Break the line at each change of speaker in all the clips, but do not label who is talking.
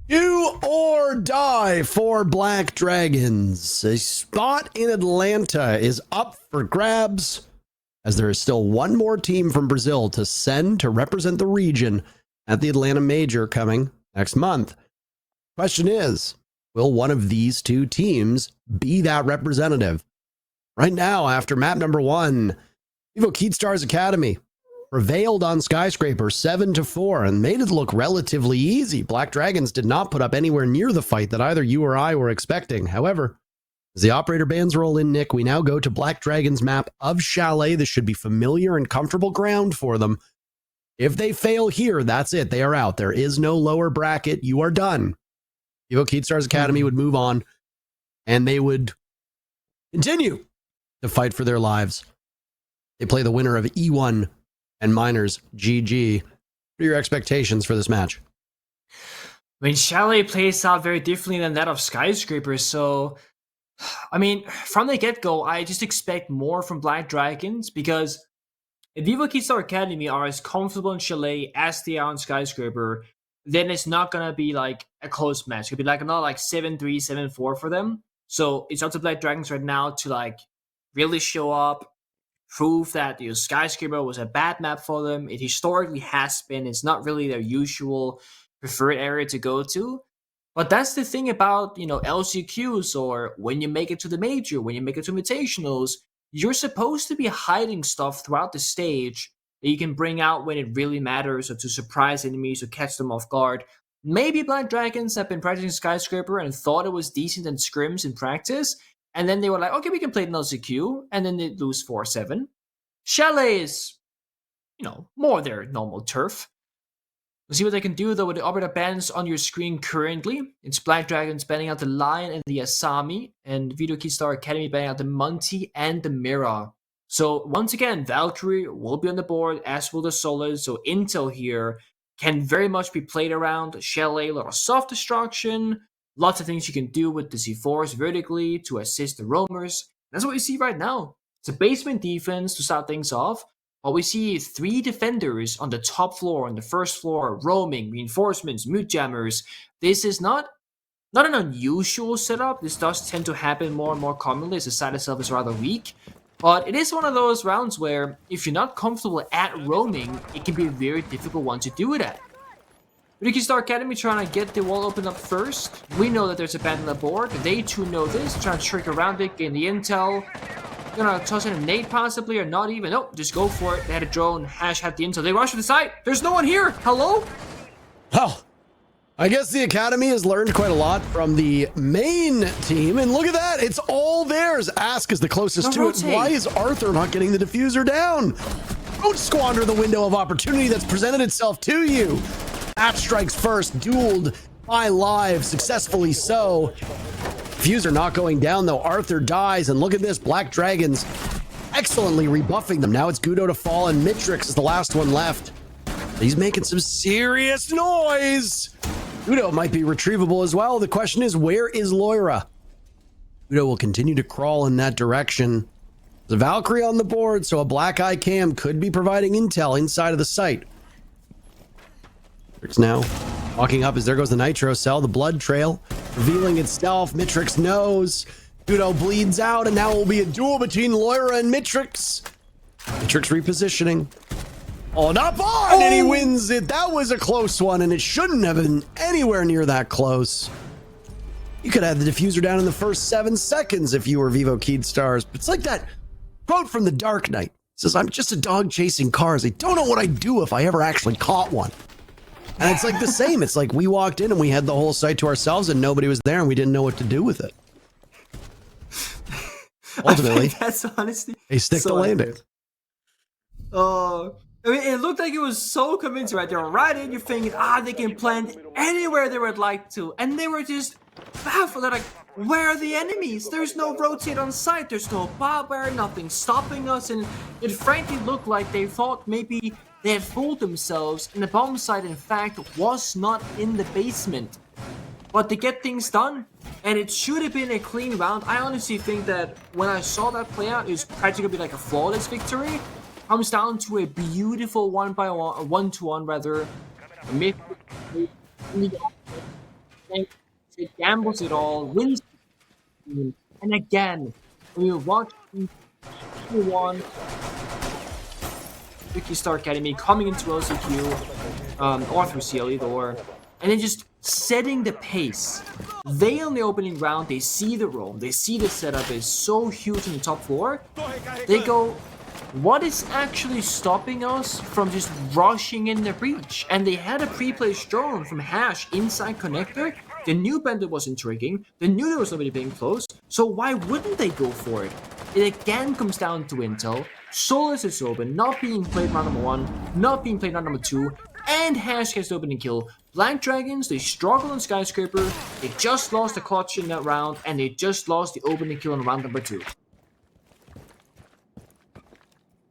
Do or die for Black Dragons. A spot in Atlanta is up for grabs, as there is still one more team from Brazil to send to represent the region at the Atlanta Major coming next month. Question is, will one of these two teams be that representative? Right now, after map number 1, KJeyd Stars Academy prevailed on Skyscraper 7-4 and made it look relatively easy. Black Dragons did not put up anywhere near the fight that either you or I were expecting. However, as the operator bands roll in, Nick, we now go to Black Dragons map of Chalet. This should be familiar and comfortable ground for them. If they fail here, that's it. They are out. There is no lower bracket. You are done. KJeyd Stars Academy would move on, and they would continue to fight for their lives. They play the winner of E1 and Miners GG. What are your expectations for this match?
I mean, Chalet plays out very differently than that of Skyscraper, so I mean, from the get-go, I just expect more from Black Dragons, because if KJeyd Stars Academy are as comfortable in Chalet as they are on Skyscraper, then it's not gonna be like a close match. It could be like another like 7-3, 7-4 for them. So it's up to Black Dragons right now to like really show up, prove that Skyscraper was a bad map for them. It historically has been. It's not really their usual preferred area to go to. But that's the thing about, LCQs, or when you make it to the major, when you make it to invitationals, you're supposed to be hiding stuff throughout the stage that you can bring out when it really matters, or to surprise enemies or catch them off guard. Maybe Black Dragons have been practicing Skyscraper and thought it was decent in scrims in practice, and then they were like, okay, we can play an LCQ, and then they lose 4-7. Chalet is, more their normal turf. We'll see what they can do, though, with the operator bands on your screen currently. It's Black Dragons banning out the Lion and the Asami, and KJeyd Stars Academy banning out the Monty and the Mira. So, once again, Valkyrie will be on the board, as will the Solid, so intel here can very much be played around. Chalet, a lot of soft destruction, lots of things you can do with the C4s vertically to assist the roamers. That's what we see right now. It's a basement defense to start things off, but we see 3 defenders on the top floor, on the first floor, roaming, reinforcements, mute jammers. This is not an unusual setup. This does tend to happen more and more commonly as the side itself is rather weak. But it is one of those rounds where if you're not comfortable at roaming, it can be a very difficult one to do it at. KJeyd Stars Academy trying to get the wall opened up first. We know that there's a band on the board. They too know this. Trying to trick around it, gain the intel. Gonna toss in a nade possibly, or not even. Nope, just go for it. They had a drone. Hash had the intel. They rush to the site. There's no one here. Hello?
Well, I guess the Academy has learned quite a lot from the main team. And look at that. It's all theirs. Ask is the closest to it. Why is Arthur not getting the diffuser down? Don't squander the window of opportunity that's presented itself to you. Atch strikes first, dueled by Live, successfully so. Diffuser not going down, though. Arthur dies, and look at this. Black Dragons excellently rebuffing them. Now it's Gudo to fall, and Mitrix is the last one left. He's making some serious noise. Gudo might be retrievable as well. The question is, where is Loira? Gudo will continue to crawl in that direction. The Valkyrie on the board, so a black eye cam could be providing intel inside of the site. Mitrix now walking up as there goes the Nitro cell, the blood trail revealing itself. Mitrix knows. Gudo bleeds out, and now it will be a duel between Loira and Mitrix. Mitrix repositioning. Oh, not on! And he wins it. That was a close one, and it shouldn't have been anywhere near that close. You could have the diffuser down in the first 7 seconds if you were KJeyd Stars. But it's like that quote from The Dark Knight. It says, I'm just a dog chasing cars. I don't know what I'd do if I ever actually caught one. And it's like the same. It's like we walked in and we had the whole site to ourselves and nobody was there and we didn't know what to do with it. Ultimately,
that's honestly
they stick
so
the landing.
I mean, it looked like it was so convincing, right? They were right in, you're thinking, they can plant anywhere they would like to. And they were just baffled. They're like, where are the enemies? There's no rotate on site. There's no barbarian, nothing stopping us. And it frankly looked like they thought maybe they had fooled themselves. And the bomb site, in fact, was not in the basement. But they get things done. And it should have been a clean round. I honestly think that when I saw that play out, it was practically going to be like a flawless victory. Comes down to a beautiful 1-1, 1-1 rather. and she gambles it all, wins the game. And again, when you watch one Rookie Star Academy coming into LCQ, or through CL either or, and then just setting the pace. They on the opening round, they see the roam, they see the setup is so huge in the top floor. They go, what is actually stopping us from just rushing in the breach? And they had a pre-placed drone from Hash inside connector. They knew Bender wasn't triggering. They knew there was nobody being close. So why wouldn't they go for it? It again comes down to intel. Solus is open, not being played round number 1, not being played round number 2, and Hash gets the opening kill. Black Dragons, they struggle on Skyscraper, they just lost the clutch in that round, and they just lost the opening kill in round number 2.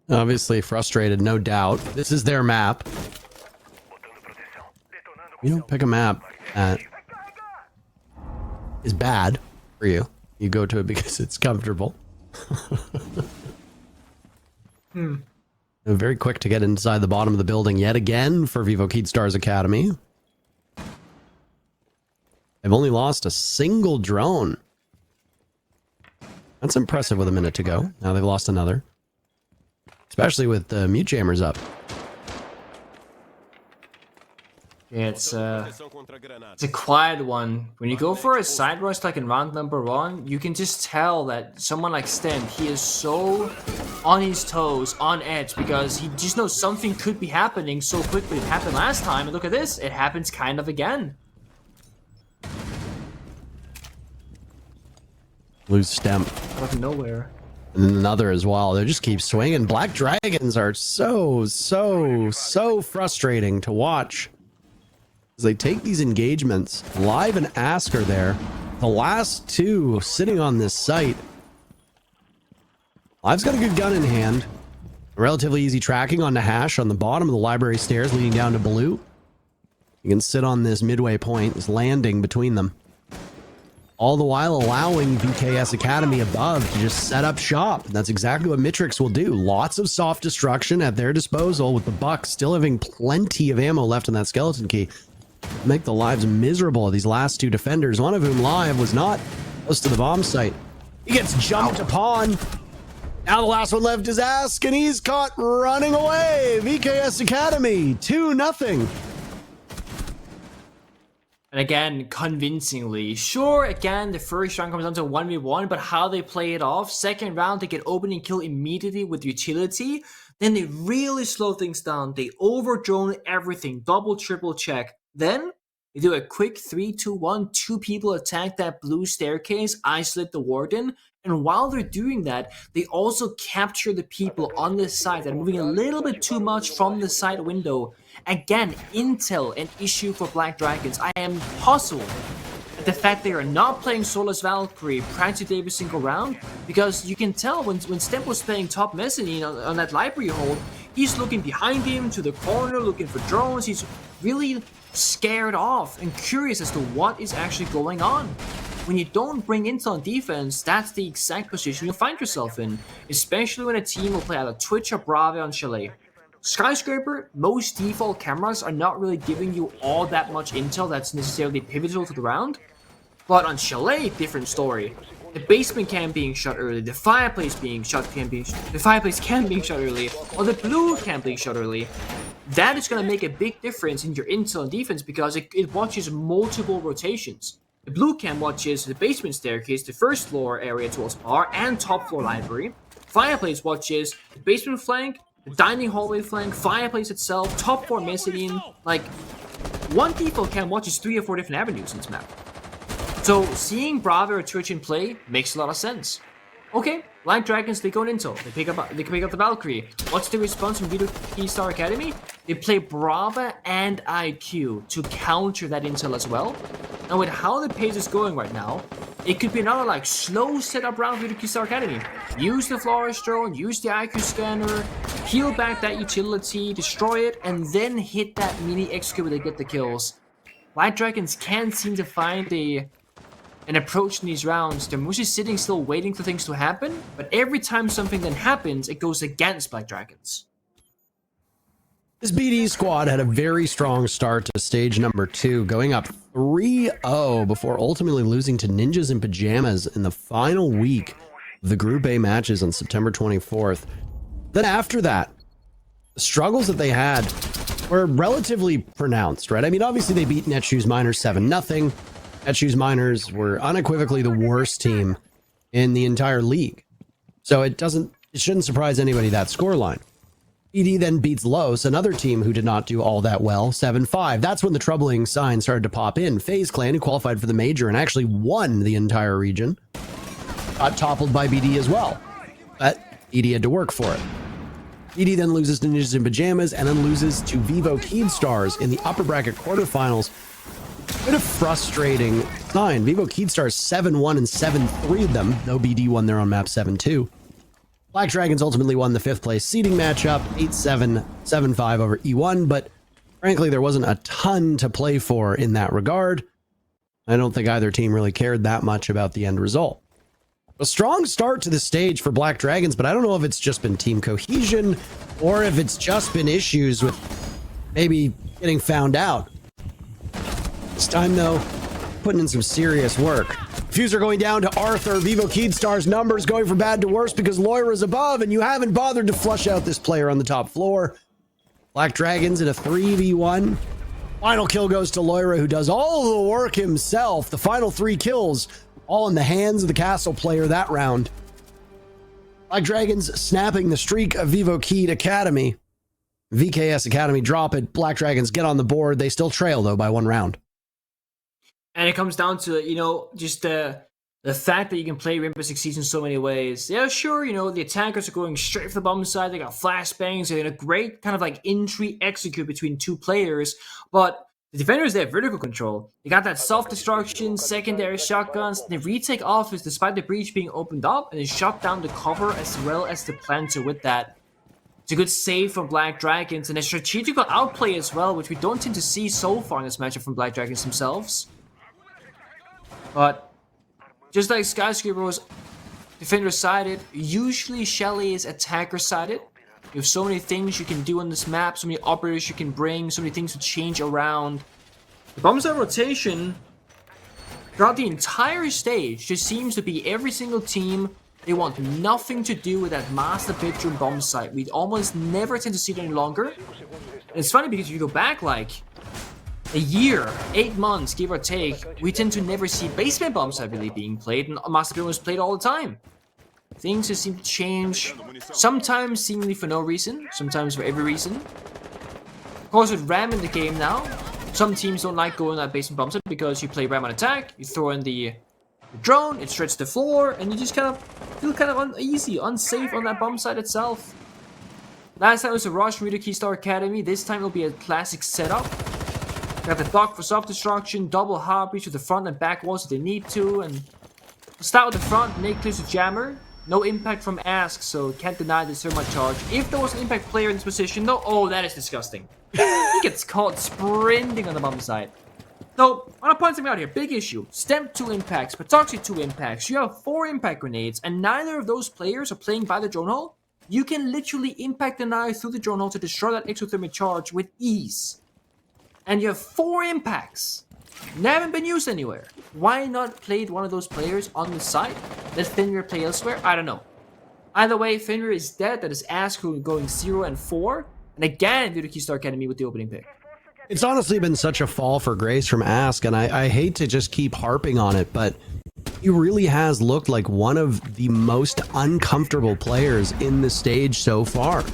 Obviously frustrated, no doubt. This is their map. You don't pick a map that is bad for you. You go to it because it's comfortable. Very quick to get inside the bottom of the building yet again for Vivo Keyd Academy. They've only lost a single drone. That's impressive with a minute to go. Now they've lost another. Especially with the mute jammers up.
Yeah, it's a quiet one. When you go for a side rush like in round number 1, you can just tell that someone like Stent, he is so on his toes, on edge, because he just knows something could be happening so quickly. It happened last time, and look at this, it happens kind of again.
Lose stem.
Out of nowhere.
And another as well. They just keep swinging. Black Dragons are so frustrating to watch. As they take these engagements, Live and Ask are there. The last two sitting on this site. Live's got a good gun in hand. Relatively easy tracking onto Hash on the bottom of the library stairs leading down to Blue. You can sit on this midway point, this landing between them. All the while allowing VKS Academy above to just set up shop. That's exactly what Mitrix will do. Lots of soft destruction at their disposal, with the Bucks still having plenty of ammo left in that skeleton key. Make the lives miserable of these last two defenders, one of whom Live was not close to the bomb site. He gets jumped upon. Now the last one left is Ask, and he's caught running away. VKS Academy, 2-0.
And again, convincingly. Sure, again, the first round comes down to 1v1, but how they play it off. Second round, they get opening kill immediately with utility. Then they really slow things down. They over-drone everything, double, triple check. Then they do a quick 3-2-1. Two people attack that blue staircase, isolate the warden. And while they're doing that, they also capture the people on this side that are moving a little bit too much from the side window. Again, intel an issue for Black Dragons. I am puzzled at the fact they are not playing Solus Valkyrie practically every single round, because you can tell when Stemp was playing top mezzanine on that library hold, he's looking behind him to the corner, looking for drones. He's really scared off and curious as to what is actually going on. When you don't bring intel on defense, that's the exact position you find yourself in, especially when a team will play either Twitch or Brave on Chalet. Skyscraper, most default cameras are not really giving you all that much intel that's necessarily pivotal to the round, but on Chalet, different story. The basement cam being shot early, the fireplace being shot the fireplace cam being shot early, or the blue cam being shot early. That is going to make a big difference in your intel and defense, because it watches multiple rotations. The blue cam watches the basement staircase, the first floor area towards bar, and top floor library. Fireplace watches the basement flank, the dining hallway flank, fireplace itself, top floor mezzanine. Like, one default cam watches 3 or 4 different avenues in this map. So seeing Bravo or Twitch in play makes a lot of sense. Okay, Black Dragons, they go in intel. They pick up the Valkyrie. What's the response from Keyd Academy? They play Brava and IQ to counter that intel as well. And with how the pace is going right now, it could be another like slow setup round for the Keyd Academy. Use the Flores drone, use the IQ scanner, peel back that utility, destroy it, and then hit that mini execute where they get the kills. Black Dragons can't seem to find an approach in these rounds. They're mostly sitting still waiting for things to happen, but every time something then happens, it goes against Black Dragons.
This BD squad had a very strong start to stage number 2, going up 3-0 before ultimately losing to Ninjas in Pajamas in the final week of the Group A matches on September 24th. Then after that, the struggles that they had were relatively pronounced, right? I mean, obviously they beat Netshoes Miners 7-0. Netshoes Miners were unequivocally the worst team in the entire league. So it shouldn't surprise anybody that scoreline. BD then beats Los, another team who did not do all that well, 7-5. That's when the troubling signs started to pop in. FaZe Clan, who qualified for the major and actually won the entire region, got toppled by BD as well. But BD had to work for it. BD then loses to Ninjas in Pajamas and then loses to Vivo KJeyd Stars in the upper bracket quarterfinals. A bit of frustrating sign. Vivo KJeyd Stars 7-1 and 7-3 them, though BD won their own map 7-2. Black Dragons ultimately won the 5th place seeding matchup, 8-7, 7-5 over E1, but frankly, there wasn't a ton to play for in that regard. I don't think either team really cared that much about the end result. A strong start to the stage for Black Dragons, but I don't know if it's just been team cohesion or if it's just been issues with maybe getting found out. This time, though, putting in some serious work. Fuser going down to Arthur. Vivo KJeyd Stars numbers going from bad to worse because Loira's above, and you haven't bothered to flush out this player on the top floor. Black Dragons in a 3v1. Final kill goes to Loira, who does all the work himself. The final 3 kills, all in the hands of the castle player that round. Black Dragons snapping the streak of Vivo KJeyd Academy. VKS Academy drop it. Black Dragons get on the board. They still trail, though, by 1 round.
And it comes down to, just the fact that you can play Rainbow Six Siege in so many ways. Yeah, sure, the attackers are going straight for the bomb side. They got flashbangs. They're in a great kind of like entry execute between 2 players. But the defenders, they have vertical control. They got that self-destruction, secondary shotguns. They retake offense despite the breach being opened up. And they shut down the cover as well as the planter with that. It's a good save from Black Dragons. And a strategical outplay as well, which we don't tend to see so far in this matchup from Black Dragons themselves. But just like Skyscraper was defender-sided, usually Shelly is attacker-sided. You have so many things you can do on this map, so many operators you can bring, so many things to change around. The bomb side rotation throughout the entire stage just seems to be every single team. They want nothing to do with that master bedroom bomb site. We almost never tend to see it any longer. And it's funny because if you go back like a year, 8 months, give or take, we tend to never see basement bombs really being played, and Master Bedroom was played all the time. Things just seem to change, sometimes seemingly for no reason, sometimes for every reason. Of course, with Ram in the game now, some teams don't like going at basement bomb site because you play Ram on attack, you throw in the drone, it shreds the floor, and you just kind of feel kind of uneasy, unsafe on that bomb site itself. Last time it was a rush from KJeyd Star Academy, this time it'll be a classic setup. Got the dock for self-destruction, double hard breach with the front and back walls if they need to, and we'll start with the front. Nate clears the jammer. No impact from Ask, so can't deny this thermite charge. If there was an impact player in this position, though, oh, that is disgusting. He gets caught sprinting on the bomb side. So, I want to point something out here. Big issue. Stemp 2 impacts, Patoxy 2 impacts. You have 4 impact grenades, and neither of those players are playing by the drone hole. You can literally impact the knife through the drone hole to destroy that exothermic charge with ease. And you have 4 impacts. They haven't been used anywhere. Why not play one of those players on the site? Let Fenrir play elsewhere? I don't know. Either way, Fenrir is dead. That is Ask who going 0 and 4. And again, KJeyd Star Academy with the opening pick.
It's honestly been such a fall for grace from Ask, and I hate to just keep harping on it, but he really has looked like one of the most uncomfortable players in the stage so far.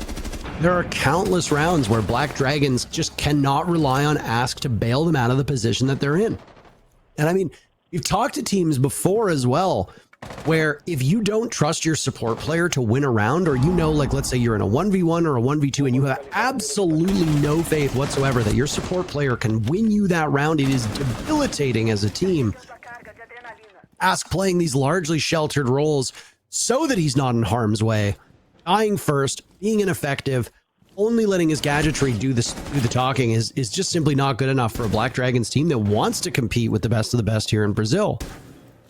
There are countless rounds where Black Dragons just cannot rely on Ask to bail them out of the position that they're in. And I mean, you've talked to teams before as well, where if you don't trust your support player to win a round, or like let's say you're in a 1v1 or a 1v2 and you have absolutely no faith whatsoever that your support player can win you that round, it is debilitating as a team. Ask playing these largely sheltered roles so that he's not in harm's way, dying first, being ineffective, only letting his gadgetry do the talking is just simply not good enough for a Black Dragons team that wants to compete with the best of the best here in Brazil.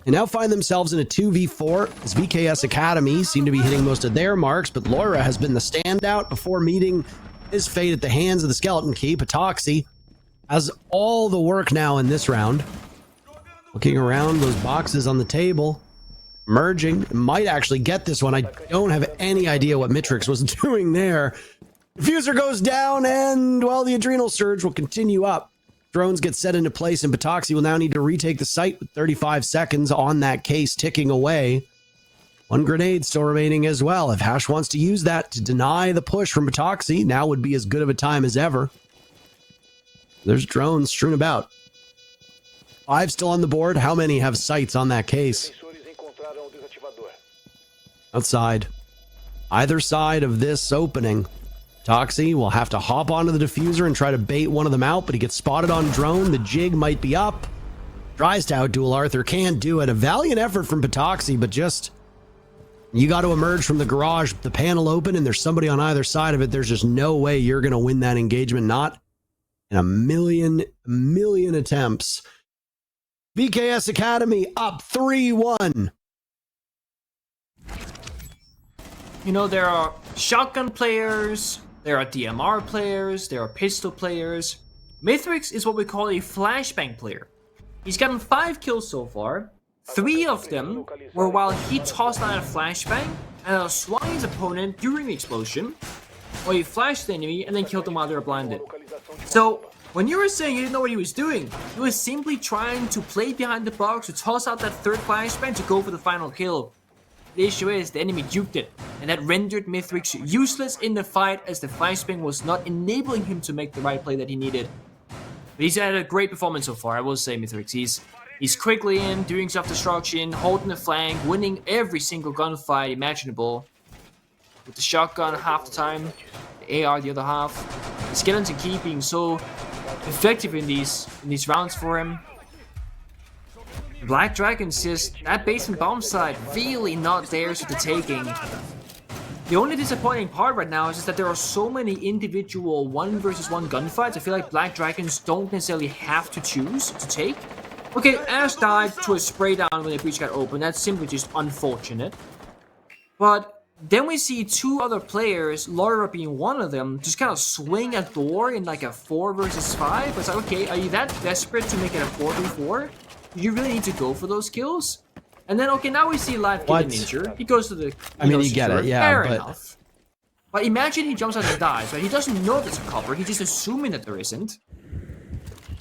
They now find themselves in a 2v4 as VKS Academy seem to be hitting most of their marks, but Loira has been the standout before meeting his fate at the hands of the skeleton key. Patoxy has all the work now in this round. Looking around those boxes on the table. Merging. Might actually get this one. I don't have any idea what Mitrix was doing there. Diffuser goes down, and, well, the adrenal surge will continue up. Drones get set into place, and Patoxy will now need to retake the site with 35 seconds on that case ticking away. One grenade still remaining as well. If Hash wants to use that to deny the push from Patoxy, now would be as good of a time as ever. There's drones strewn about. 5 still on the board. How many have sights on that case? Outside. Either side of this opening. Toxie will have to hop onto the diffuser and try to bait one of them out, but he gets spotted on drone. The jig might be up. Tries to outduel Arthur, can't do it. A valiant effort from Patoxy, but just... You got to emerge from the garage, the panel open, and there's somebody on either side of it. There's just no way you're going to win that engagement. Not in a million attempts. VKS Academy up 3-1.
You know, there are shotgun players, there are DMR players, there are pistol players. Mithrix is what we call a flashbang player. He's gotten 5 kills so far. 3 of them were while he tossed out a flashbang and swung his opponent during the explosion, or he flashed the enemy and then killed them while they were blinded. So, when you were saying you didn't know what he was doing, he was simply trying to play behind the box to toss out that 3rd flashbang to go for the final kill. The issue is the enemy juked it, and that rendered Mithrix useless in the fight as the flashbang was not enabling him to make the right play that he needed. But he's had a great performance so far, I will say, Mithrix. He's quickly in, doing self-destruction, holding the flank, winning every single gunfight imaginable. With the shotgun half the time, the AR the other half. The skeleton key being so effective in these rounds for him. Black Dragons just, that basement bomb side, really not theirs for the taking. The only disappointing part right now is just that there are so many individual 1 versus 1 gunfights. I feel like Black Dragons don't necessarily have to choose to take. Okay, Ash died to a spray down when the breach got open. That's simply just unfortunate. But then we see 2 other players, Laura being one of them, just kind of swing a door in like a 4 versus 5. It's like, okay, are you that desperate to make it a 4v4? Do you really need to go for those kills? And then, okay, now we see Live getting injured. He goes to the...
I mean, you get it, yeah,
fair
but...
enough. But imagine he jumps out and dies, right? He doesn't know there's a cover. He's just assuming that there isn't.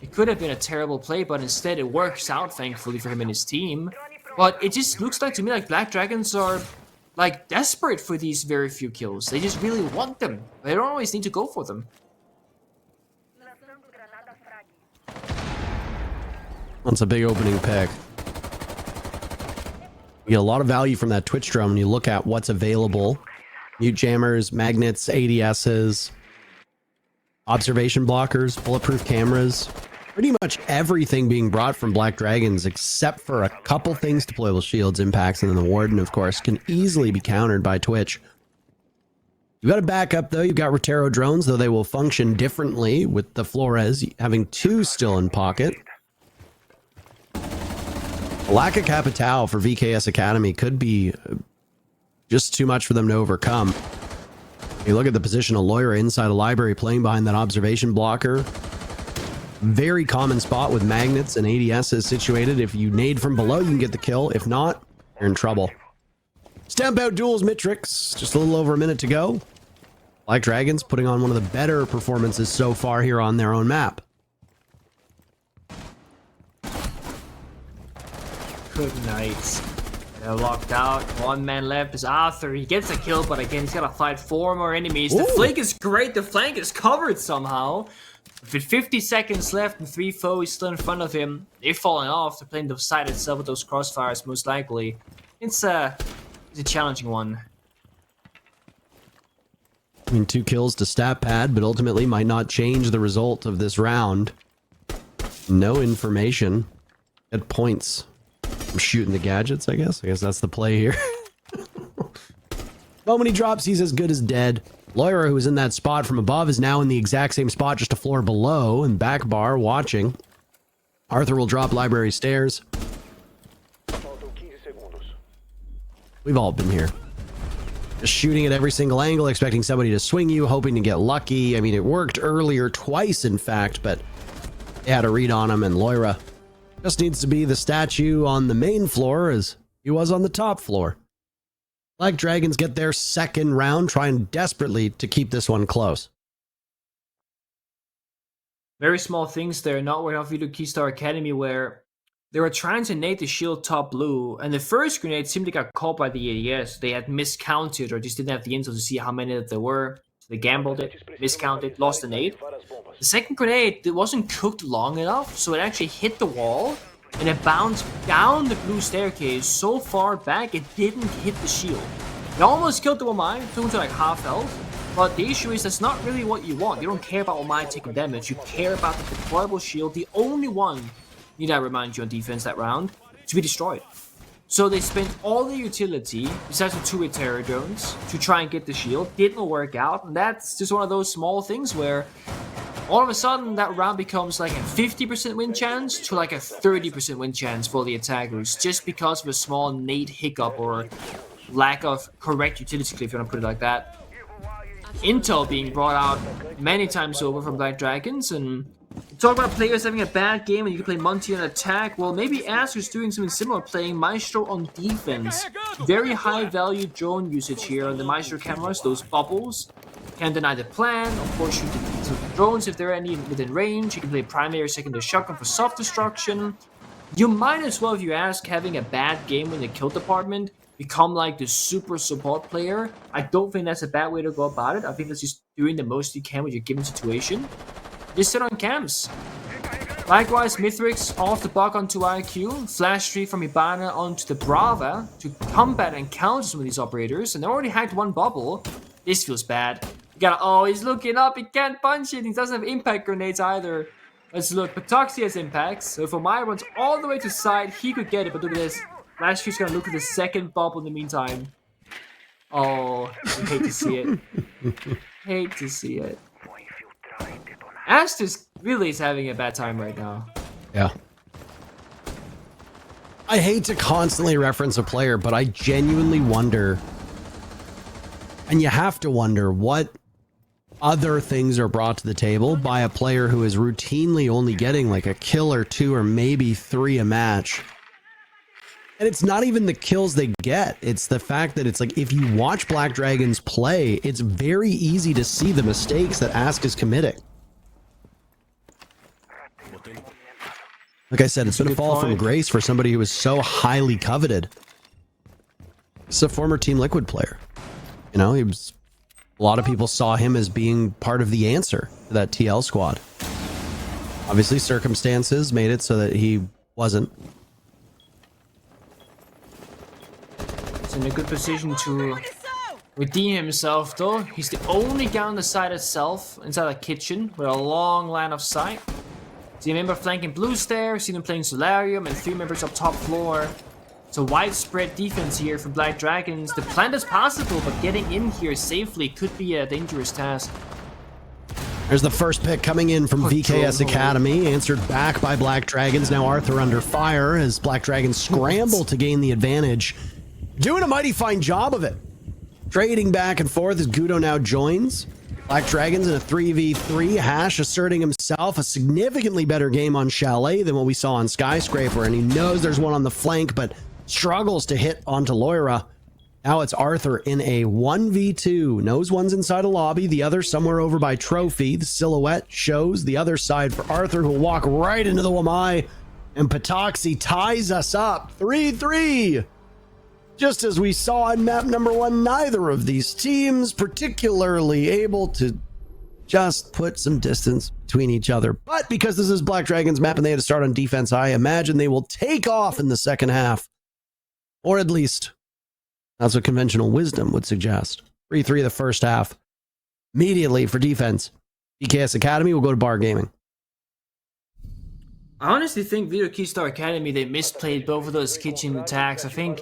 It could have been a terrible play, but instead it works out, thankfully, for him and his team. But it just looks like to me like Black Dragons are, like, desperate for these very few kills. They just really want them. They don't always need to go for them.
That's a big opening pick. You get a lot of value from that Twitch drone when you look at what's available. Mute jammers, magnets, ADSs, observation blockers, bulletproof cameras. Pretty much everything being brought from Black Dragons except for a couple things, deployable shields, impacts, and then the Warden, of course, can easily be countered by Twitch. You've got a backup, though. You've got Rotero drones, though they will function differently with the Flores having 2 still in pocket. Lack of Capital for VKS Academy could be just too much for them to overcome. You look at the position of Lawyer inside a library playing behind that observation blocker. Very common spot with magnets and ADS is situated. If you nade from below, you can get the kill. If not, you're in trouble. Stamp out duels, Mitrix. Just a little over a minute to go. Black Dragons putting on one of the better performances so far here on their own map.
Good night. They're locked out. 1 man left is Arthur. He gets a kill, but again, he's got to fight 4 more enemies. The flank is great. The flank is covered somehow. With 50 seconds left and 3 foes still in front of him, they've fallen off. They're playing the side itself with those crossfires, most likely. It's a challenging one.
I mean, 2 kills to stat pad, but ultimately might not change the result of this round. No information. At points. I'm shooting the gadgets, I guess. I guess that's the play here. Moment he drops, he's as good as dead. Lawyer, who was in that spot from above, is now in the exact same spot, just a floor below, and back bar watching. Arthur will drop library stairs. We've all been here. Just shooting at every single angle, expecting somebody to swing you, hoping to get lucky. I mean, it worked earlier twice, in fact, but they had a read on him, and Loira just needs to be the statue on the main floor as he was on the top floor. Black Dragons get their second round, trying desperately to keep this one close.
Very small things there, not working out for KJeyd Academy, where they were trying to nade the shield top blue, and the first grenade simply got caught by the ADS. They had miscounted or just didn't have the intel to see how many there were. So they gambled it, miscounted, lost the nade. The second grenade, it wasn't cooked long enough, so it actually hit the wall, and it bounced down the blue staircase so far back it didn't hit the shield. It almost killed the Wamai, took him to like half health. But the issue is that's not really what you want. You don't care about Wamai taking damage. You care about the deployable shield, the only one, need I remind you, on defense that round, to be destroyed. So they spent all the utility, besides the two terror drones, to try and get the shield. Didn't work out, and that's just one of those small things where all of a sudden that round becomes like a 50% win chance to like a 30% win chance for the attackers, just because of a small nade hiccup or lack of correct utility clip, if you want to put it like that. Intel being brought out many times over from Black Dragons, and talk about players having a bad game and you can play Monty on attack. Well, maybe Asker's doing something similar, playing Maestro on defense. Very high value drone usage here on the Maestro cameras, those bubbles. Can't deny the plan, of course shoot the drones if there are any within range. You can play primary, secondary shotgun for soft destruction. You might as well, if you ask, having a bad game in the kill department, become like the super support player. I don't think that's a bad way to go about it. I think that's just doing the most you can with your given situation. Just sit on cams. Likewise, Mithrix off the block onto IQ, Flash 3 from Ibana onto the Brava to combat and counter some of these operators, and they already hacked one bubble. This feels bad. You gotta, oh, he's looking up, he can't punch it, he doesn't have impact grenades either. Let's look, Patoxy has impacts, so if Wamai runs all the way to side, he could get it, but look at this. Flash 3's gonna look at the second bubble in the meantime. Oh, I hate to see it. Hate to see it. Astus really is having a bad time right now.
Yeah. I hate to constantly reference a player, but I genuinely wonder, and you have to wonder, what other things are brought to the table by a player who is routinely only getting like a kill or two or maybe three a match. And it's not even the kills they get. It's the fact that it's like, if you watch Black Dragons play, it's very easy to see the mistakes that Ask is committing. Like I said, it's been a fall from grace for somebody who was so highly coveted. He's a former Team Liquid player. You know, he was, a lot of people saw him as being part of the answer to that TL squad. Obviously, circumstances made it so that he wasn't.
He's in a good position to redeem himself, though. He's the only guy on the side itself, inside a kitchen, with a long line of sight. See a member flanking blue stair, see them playing Solarium, and 3 members up top floor. It's a widespread defense here for Black Dragons. The plant is possible, but getting in here safely could be a dangerous task.
There's the first pick coming in from VKS Academy, answered back by Black Dragons. Now Arthur under fire as Black Dragons scramble to gain the advantage. Doing a mighty fine job of it. Trading back and forth as Gudo now joins. Black Dragons in a 3v3, Hash asserting himself, a significantly better game on Chalet than what we saw on Skyscraper, and he knows there's one on the flank, but struggles to hit onto Loira. Now it's Arthur in a 1v2, knows one's inside a lobby, the other somewhere over by Trophy. The silhouette shows the other side for Arthur, who will walk right into the Wamai, and Patoxy ties us up, 3-3. Just as we saw in map number 1, neither of these teams particularly able to just put some distance between each other. But because this is Black Dragon's map and they had to start on defense, I imagine they will take off in the second half. Or at least, that's what conventional wisdom would suggest. 3-3 the first half. Immediately for defense, BKS Academy will go to Bar Gaming.
I honestly think KJeyd Academy, they misplayed both of those kitchen attacks. I think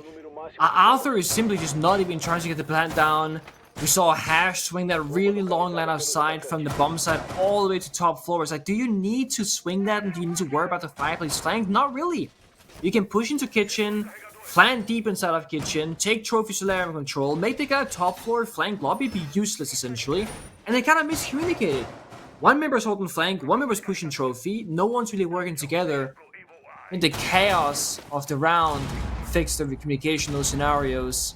Arthur is simply just not even trying to get the plant down. We saw Hash swing that really long line of sight from the bomb side all the way to top floor. It's like, do you need to swing that and do you need to worry about the fireplace flank? Not really. You can push into kitchen, plant deep inside of kitchen, take trophy solarium control, make the guy top floor flank lobby be useless essentially, and they kind of miscommunicated. One member's holding flank, one member's pushing trophy, no one's really working together. And the chaos of the round fixed the communication in those scenarios.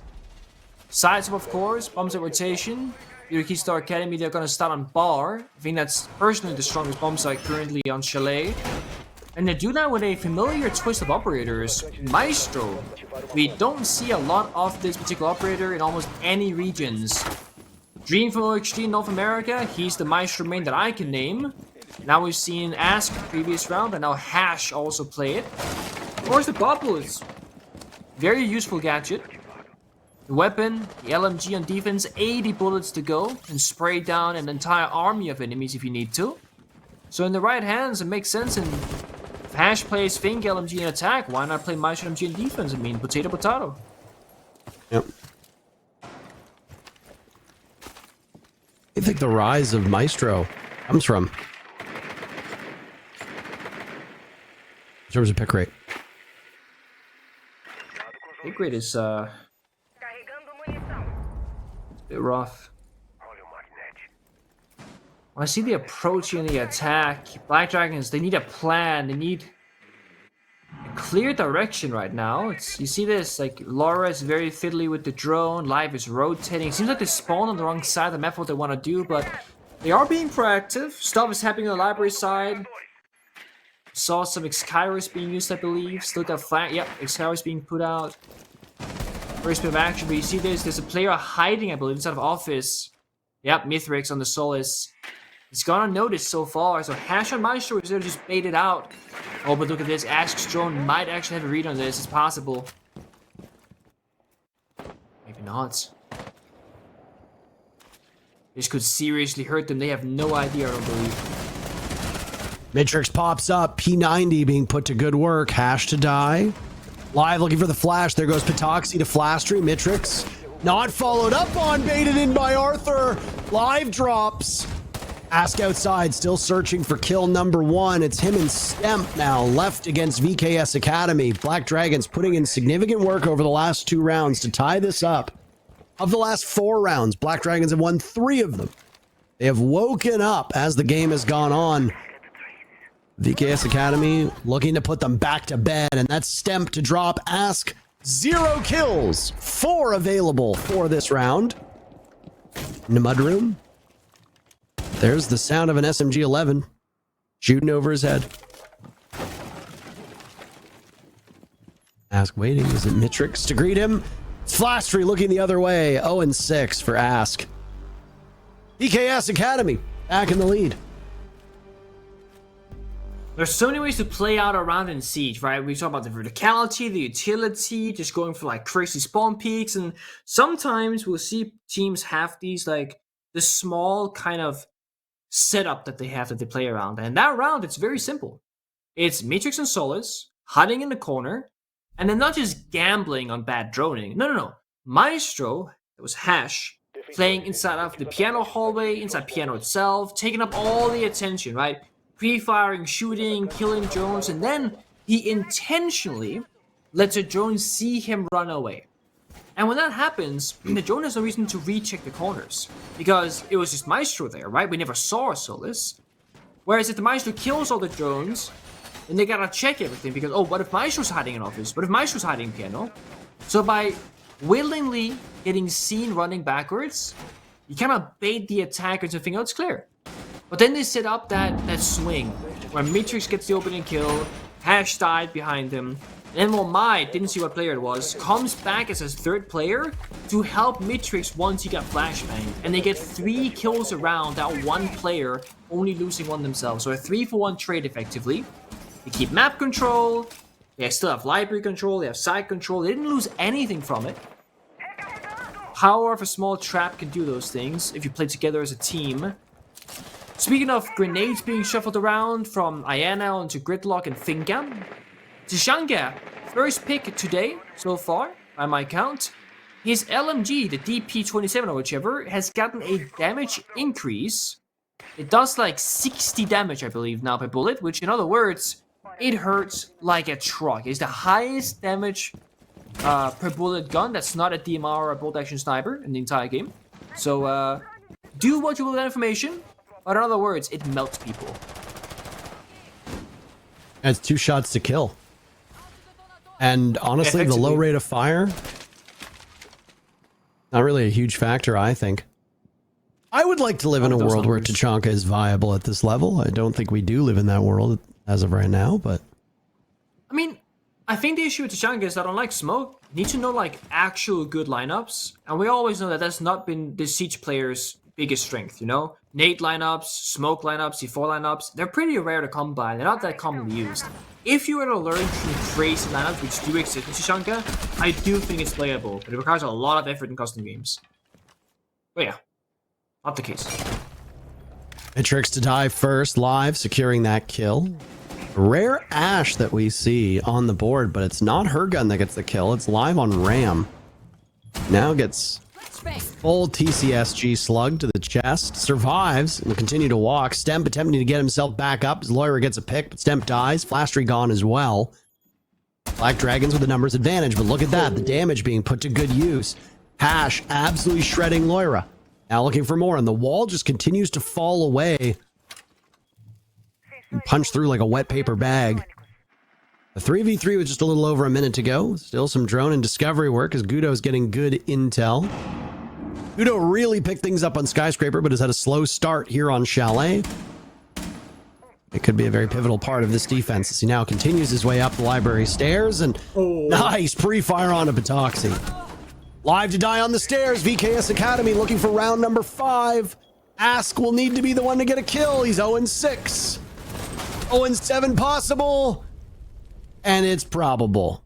Sides up, of course, bombs at rotation. Yuriki Star Academy, they're gonna start on bar. I think that's personally the strongest bomb site currently on Chalet. And they do that with a familiar twist of operators, Maestro. We don't see a lot of this particular operator in almost any regions. Dream from OXG North America, he's the Maestro main that I can name. Now we've seen Ask previous round, and now Hash also play it. Of course, the bubble is very useful gadget. The weapon, the LMG on defense, 80 bullets to go, and spray down an entire army of enemies if you need to. So in the right hands, it makes sense. And if Hash plays Fink LMG in attack, why not play Maestro LMG in defense? I mean, potato, potato.
Yep. I think the rise of Maestro comes from in terms of pick rate.
Pick rate is a bit rough. When I see the approach and the attack, Black Dragons, they need a plan. They need a clear direction right now. You see this, like, Laura is very fiddly with the drone, Live is rotating. Seems like they spawn on the wrong side of the map what they want to do, but they are being proactive. Stuff is happening on the library side. Saw some Excyrus being used, I believe. Still got flat. Yep, Excyrus being put out. First bit of action, but you see this. There's a player hiding, I believe, inside of office. Yep, Mithrix on the Solace. He's gone unnoticed so far. So Hash on Maestro is there to just bait it out. Oh, but look at this. Ask's drone might actually have a read on this. It's possible. Maybe not. This could seriously hurt them. They have no idea, I don't believe.
Matrix pops up. P90 being put to good work. Hash to die. Live looking for the flash. There goes Patoxy to Flastry. Mitrix not followed up on. Baited in by Arthur. Live drops. Ask outside. Still searching for kill number one. It's him and Stemp now left against VKS Academy. Black Dragons putting in significant work over the last 2 rounds to tie this up. Of the last 4 rounds, Black Dragons have won 3 of them. They have woken up as the game has gone on. VKS Academy looking to put them back to bed, and that's Stemp to drop Ask. 0 kills, 4 available for this round. In the mudroom, there's the sound of an SMG-11 shooting over his head. Ask waiting. Is it Mitrix to greet him? It's Flastry looking the other way. 0-6 for Ask. VKS Academy back in the lead.
There's so many ways to play out a round in Siege, right? We talk about the verticality, the utility, just going for like crazy spawn peaks, and sometimes we'll see teams have these like the small kind of setup that they have that they play around. And that round, it's very simple. It's Matrix and Solace hiding in the corner, and then not just gambling on bad droning. No. Maestro, that was Hash, playing inside of the piano hallway, inside piano itself, taking up all the attention, right? Pre-firing, shooting, killing drones, and then he intentionally lets a drone see him run away. And when that happens, the drone has no reason to recheck the corners, because it was just Maestro there, right? We never saw a Solace. Whereas if the Maestro kills all the drones, then they gotta check everything, because, oh, what if Maestro's hiding in office? What if Maestro's hiding in piano? So by willingly getting seen running backwards, you kind of bait the attacker to think, oh, it's clear. But then they set up that swing, where Matrix gets the opening kill, Hash died behind him, and then Momai, didn't see what player it was, comes back as his 3rd player to help Matrix once he got flashbanged. And they get 3 kills around that one player, only losing 1 themselves. So a 3-for-1 trade effectively. They keep map control, they still have library control, they have side control, they didn't lose anything from it. Power of a small trap can do those things if you play together as a team. Speaking of grenades being shuffled around from Ayana onto Gridlock and Finka, Tshanga, first pick today so far, by my count. His LMG, the DP27 or whichever, has gotten a damage increase. It does like 60 damage, I believe, now per bullet, which in other words, it hurts like a truck. It's the highest damage per bullet gun. That's not a DMR or a bolt action sniper in the entire game. So do what you will with that information, but in other words, it melts people.
It's 2 shots to kill. And honestly, the low rate of fire, not really a huge factor, I think. I would like to live in a world where Tachanka is viable at this level. I don't think we do live in that world as of right now, but...
I mean, I think the issue with Tachanka is that unlike Smoke, you need to know like actual good lineups. And we always know that that's not been the Siege player's biggest strength, you know? Nade lineups, Smoke lineups, C4 lineups, they're pretty rare to come by. They're not that commonly used. If you were to learn some crazy lineups, which do exist in Tachanka, I do think it's playable, but it requires a lot of effort in custom games. But yeah, not the case.
Matrix to die first, live, securing that kill. Rare Ash that we see on the board, but it's not her gun that gets the kill. It's live on Ram. Now gets full TCSG slug to the chest. Survives and will continue to walk. Stemp attempting to get himself back up as Loira gets a pick, but Stemp dies. Flashtree gone as well. Black Dragons with the numbers advantage, but look at that. The damage being put to good use. Hash absolutely shredding Loira. Now looking for more, and the wall just continues to fall away. Punch through like a wet paper bag. The 3v3 with just a little over a minute to go. Still some drone and discovery work as Gudo's getting good intel. Gudo really picked things up on Skyscraper, but has had a slow start here on Chalet. It could be a very pivotal part of this defense as he now continues his way up the library stairs, and nice pre-fire onto Patoxy. Live to die on the stairs. VKS Academy looking for round number 5. Ask will need to be the one to get a kill. He's 0-6. 0-7 possible. And it's probable.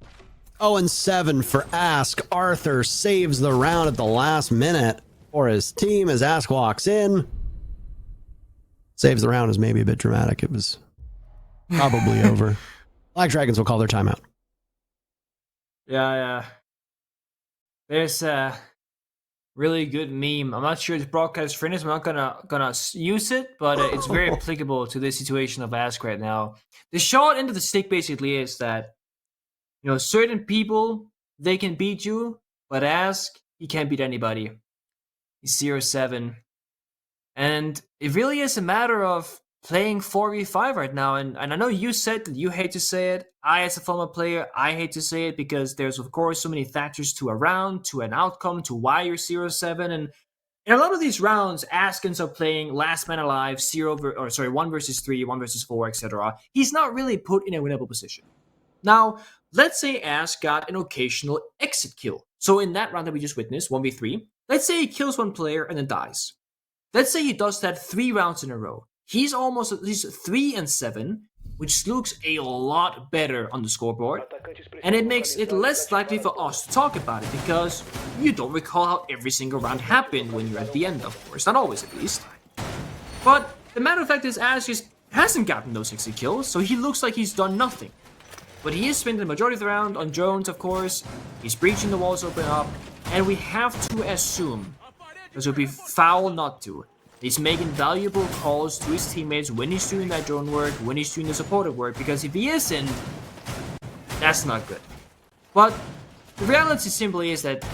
0-7 for Ask. Arthur saves the round at the last minute for his team as Ask walks in. Saves the round is maybe a bit dramatic. It was probably over. Black Dragons will call their timeout.
Yeah. There's a really good meme. I'm not sure it's broadcast friendly, so I'm not gonna use it, but it's very applicable to this situation of Ask right now. The short end of the stick basically is that, you know, certain people, they can beat you, but Ask, he can't beat anybody. He's 0-7. And it really is a matter of playing 4v5 right now. And I know you said that you hate to say it. I, as a former player, I hate to say it because there's, of course, so many factors to a round, to an outcome, to why you're 0-7. And in a lot of these rounds, Ask ends up playing last man alive, 1 versus 3, 1 versus 4, etc. He's not really put in a winnable position. Now, let's say Ask got an occasional exit kill. So in that round that we just witnessed, 1v3, let's say he kills one player and then dies. Let's say he does that 3 rounds in a row. He's almost at least 3-7, which looks a lot better on the scoreboard. And it makes it less likely for us to talk about it because you don't recall how every single round happened when you're at the end, of course. Not always, at least. But the matter of fact is, Ash just hasn't gotten those 60 kills, so he looks like he's done nothing. But he is spending the majority of the round on drones, of course. He's breaching the walls open up. And we have to assume, because it would be foul not to, he's making valuable calls to his teammates when he's doing that drone work, when he's doing the supportive work, because if he isn't, that's not good. But the reality simply is that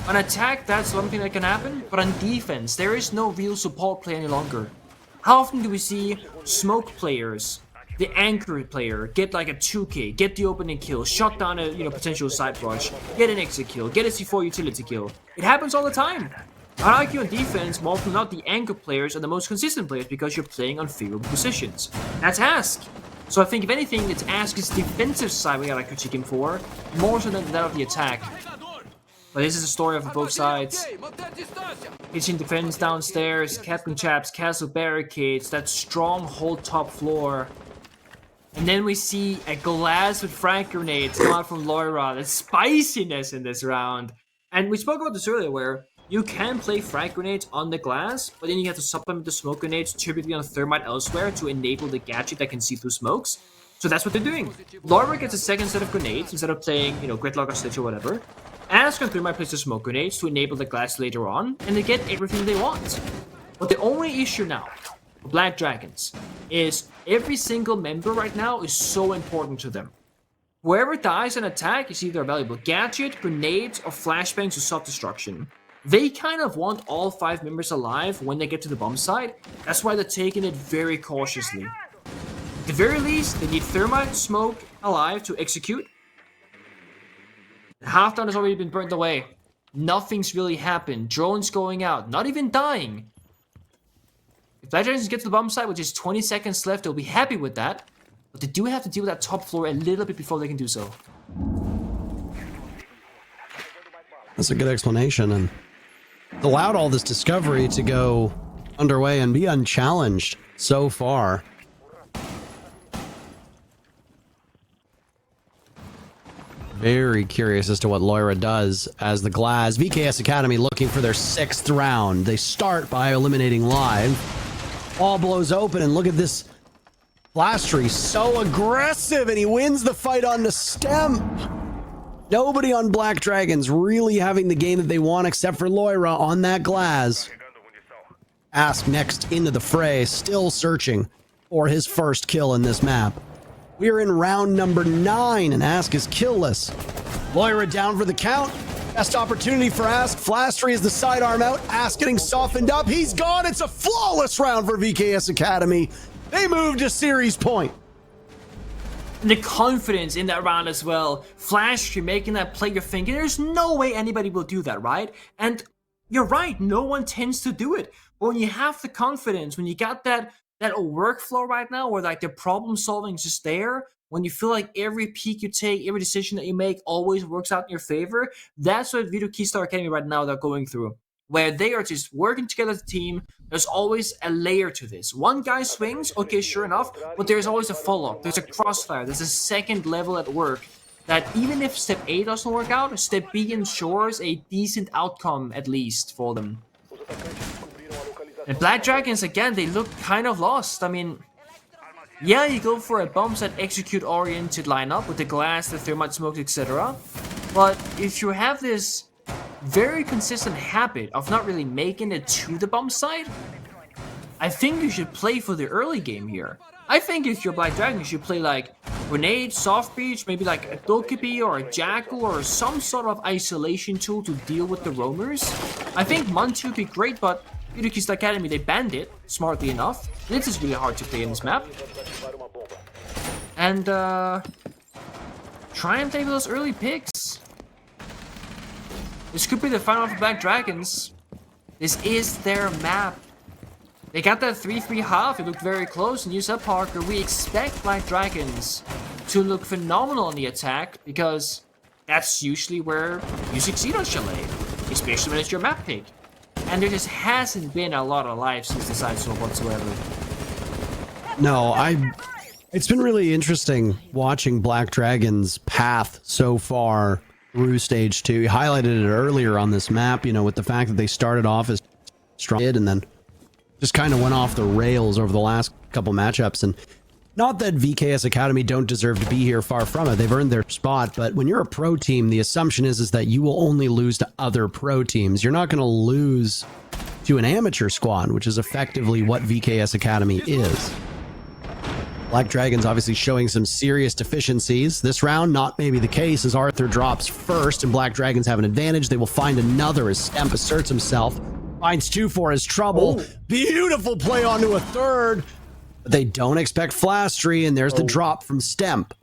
on attack, that's something that can happen, but on defense, there is no real support play any longer. How often do we see smoke players, the anchor player, get like a 2k, get the opening kill, shut down a potential side rush, get an exit kill, get a C4 utility kill? It happens all the time. I'd argue on defense, more often not, the anchor players are the most consistent players because you're playing on favorable positions. That's Ask. So I think if anything, it's Ask's defensive side we gotta critique him for, more so than that of the attack. But this is a story of both sides. Hitching defense downstairs, Captain Chaps, castle barricades, that stronghold top floor. And then we see a glass with frag grenades come out from Loira. There's spiciness in this round. And we spoke about this earlier where you can play frag grenades on the glass, but then you have to supplement the smoke grenades, typically on thermite elsewhere, to enable the gadget that can see through smokes. So that's what they're doing. Loira gets a second set of grenades instead of playing, Gridlock or Stitch or whatever. Ask on thermite plays the smoke grenades to enable the glass later on, and they get everything they want. But the only issue now for Black Dragons is every single member right now is so important to them. Whoever dies on attack is either a valuable gadget, grenades, or flashbangs or self-destruction. They kind of want all 5 members alive when they get to the bomb site. That's why they're taking it very cautiously. At the very least, they need thermite, smoke, alive to execute. Half done has already been burnt away. Nothing's really happened. Drones going out, not even dying. If Black Dragons get to the bomb site with just 20 seconds left, they'll be happy with that. But they do have to deal with that top floor a little bit before they can do so.
That's a good explanation, and allowed all this discovery to go underway and be unchallenged so far. Very curious as to what Loira does as the Glaz. VKS Academy looking for their 6th round. They start by eliminating Live. All blows open, and look at this. Flastry so aggressive, and he wins the fight on the stem. Nobody on Black Dragons really having the game that they want except for Loira on that Glaz. Ask next into the fray, still searching for his first kill in this map. We are in round number 9, and Ask is killless. Loira down for the count. Best opportunity for Ask. Flastry is the sidearm out. Ask getting softened up. He's gone. It's a flawless round for VKS Academy. They move to series point.
And the confidence in that round as well. Flastry making that play, you're thinking, there's no way anybody will do that, right? And you're right, no one tends to do it. But when you have the confidence, when you got that workflow right now where like the problem solving is just there, when you feel like every peek you take, every decision that you make always works out in your favor, that's what Vito Keystar Academy right now they're going through, where they are just working together as a team. There's always a layer to this. One guy swings, okay, sure enough, but there's always a follow-up. There's a crossfire. There's a second level at work that even if step A doesn't work out, step B ensures a decent outcome at least for them. And Black Dragons, again, they look kind of lost. I mean, yeah, you go for a bomb set execute-oriented lineup with the glass, the thermite smoke, etc. But if you have this very consistent habit of not really making it to the bomb site, I think you should play for the early game here. I think if you're Black Dragon, you should play like Grenade, Soft Breach, maybe like a Dokkaebi or a Jackal or some sort of isolation tool to deal with the roamers. I think Monty would be great, but Vito Keystar Academy, they banned it, smartly enough. This is really hard to play in this map. And try and take those early picks. This could be the final for Black Dragons. This is their map. They got that 3-3 half. It looked very close. And you said, Parker, we expect Black Dragons to look phenomenal on the attack because that's usually where you succeed on Chalet, especially when it's your map pick. And there just hasn't been a lot of life since the side swap whatsoever.
No, it's been really interesting watching Black Dragon's path so far through stage 2. You highlighted it earlier on this map, you know, with the fact that they started off as strong and then just kind of went off the rails over the last couple matchups. And not that VKS Academy don't deserve to be here, far from it. They've earned their spot, but when you're a pro team, the assumption is that you will only lose to other pro teams. You're not going to lose to an amateur squad, which is effectively what VKS Academy is. Black Dragons obviously showing some serious deficiencies. This round, not maybe the case, as Arthur drops first and Black Dragons have an advantage. They will find another as Stemp asserts himself. Finds 2 for his trouble. Oh. Beautiful play onto a third. But they don't expect Flastry, and there's the drop from Stemp.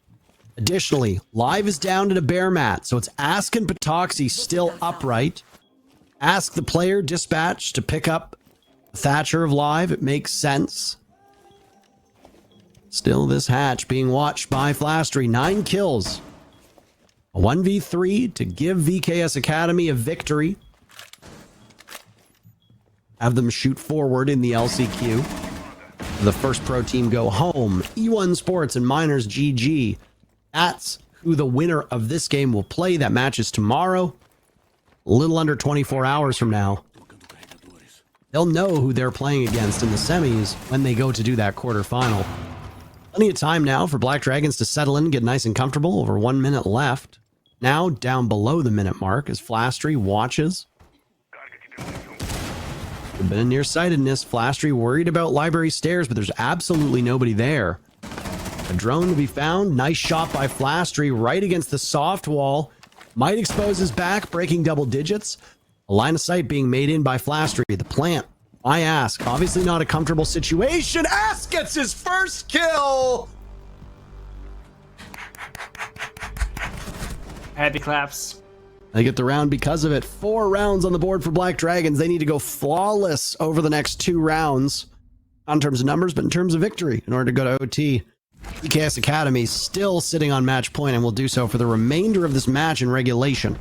Additionally, Live is down to the bear mat, so it's Ask and Patoxy still upright. Ask the player dispatch to pick up Thatcher of Live. It makes sense. Still this hatch being watched by Flastry. 9 kills. A 1v3 to give VKS Academy a victory. Have them shoot forward in the LCQ. The first pro team go home. E1 Sports and Miners GG. That's who the winner of this game will play. That match is tomorrow. A little under 24 hours from now. They'll know who they're playing against in the semis when they go to do that quarterfinal. Plenty of time now for Black Dragons to settle in and get nice and comfortable. Over 1 minute left. Now down below the minute mark as Flastry watches. A bit of nearsightedness. Flastry worried about library stairs, but there's absolutely nobody there. A drone to be found. Nice shot by Flastry right against the soft wall. Might expose his back, breaking double digits. A line of sight being made in by Flastry. The plant. I Ask. Obviously not a comfortable situation. Ask gets his first kill.
Happy claps.
They get the round because of it. 4 rounds on the board for Black Dragons. They need to go flawless over the next 2 rounds. Not in terms of numbers, but in terms of victory in order to go to OT. EKS Academy still sitting on match point and will do so for the remainder of this match in regulation.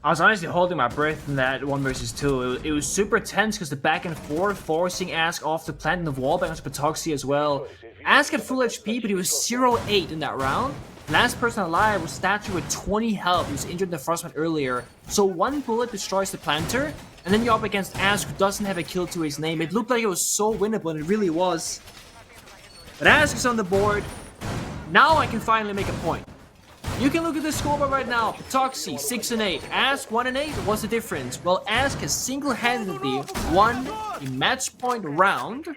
I was honestly holding my breath in that 1 versus 2. It was super tense because the back and forth, forcing Ask off the plant and the wall back onto Patoxy as well. Ask had full HP, but he was 0-8 in that round. Last person alive was Statue with 20 health. He was injured in the frostbite earlier. So 1 bullet destroys the planter, and then you're up against Ask, who doesn't have a kill to his name. It looked like it was so winnable, and it really was. But Ask is on the board. Now I can finally make a point. You can look at the scoreboard right now. Patoxy 6-8, Ask 1-8. What's the difference? Well, Ask has single-handedly won a match point round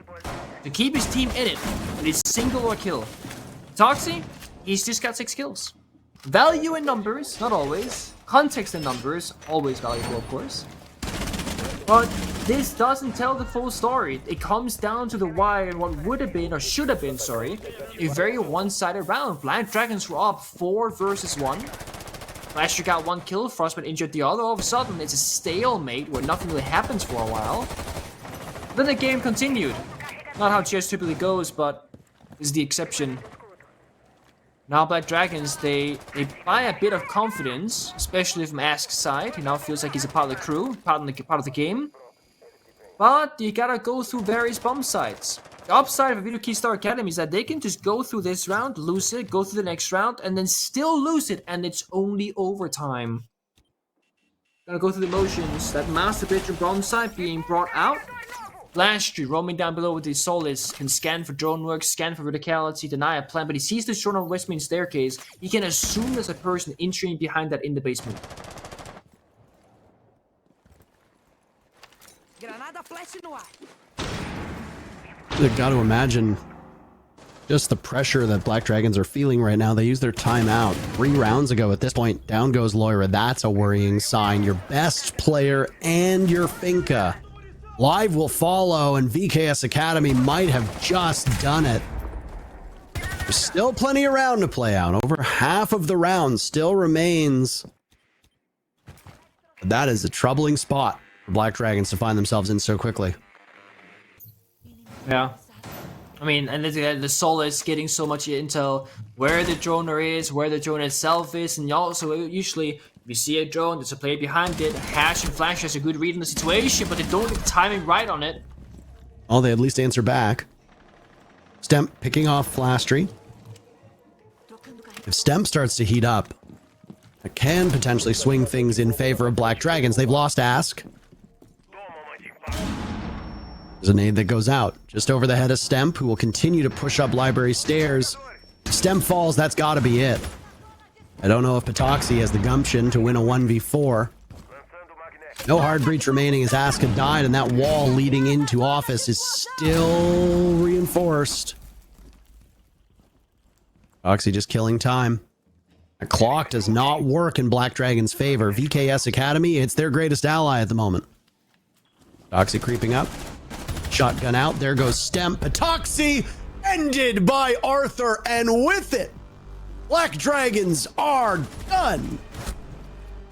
to keep his team in it. It is single or kill. Patoxy, he's just got 6 kills. Value in numbers, not always. Context in numbers, always valuable, of course. But this doesn't tell the full story. It comes down to the wire and what would have been, or should have been, sorry, a very one-sided round. Black Dragons were up 4 versus 1. Flasher got 1 kill, Frostbite injured the other. All of a sudden, it's a stalemate where nothing really happens for a while. Then the game continued. Not how chess typically goes, but this is the exception. Now Black Dragons, they buy a bit of confidence, especially from Ask's side. He now feels like he's a part of the crew, part of the game. But you gotta go through various bump sites. The upside of KJeyd Academy is that they can just go through this round, lose it, go through the next round, and then still lose it, and it's only overtime. Gotta go through the motions. That Master Bedroom bump site being brought out. Flastry roaming down below with his Solace can scan for drone work, scan for verticality, deny a plan, but he sees this drone on West Main staircase. He can assume there's a person entering behind that in the basement.
They've got to imagine just the pressure that Black Dragons are feeling right now. They used their timeout 3 rounds ago. At this point, down goes Loira. That's a worrying sign. Your best player and your Finka. Live will follow, and VKS Academy might have just done it. There's still plenty of round to play out. Over half of the round still remains. But that is a troubling spot for Black Dragons to find themselves in so quickly.
Yeah. I mean, and the Solace getting so much intel where the droner is, where the drone itself is, and also usually if you see a drone, there's a player behind it. Hash and Flash has a good read on the situation, but they don't get the timing right on it.
Oh, they at least answer back. Stemp picking off Flastry. If Stemp starts to heat up, it can potentially swing things in favor of Black Dragons. They've lost Ask. There's a nade that goes out just over the head of Stemp, who will continue to push up library stairs. If Stemp falls, that's got to be it. I don't know if Patoxy has the gumption to win a 1v4. No hard breach remaining as Ask had died, and that wall leading into office is still reinforced. Patoxy just killing time. A clock does not work in Black Dragon's favor. VKS Academy, it's their greatest ally at the moment. Patoxy creeping up. Shotgun out. There goes Stemp. Patoxy ended by Arthur, and with it, Black Dragons are done.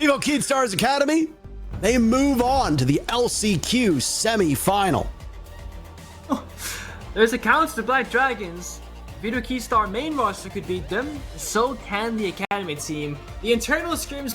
KJeyd Academy, they move on to the LCQ semi-final.
There's accounts to Black Dragons. KJeyd main roster could beat them, so can the Academy team. The internal scrims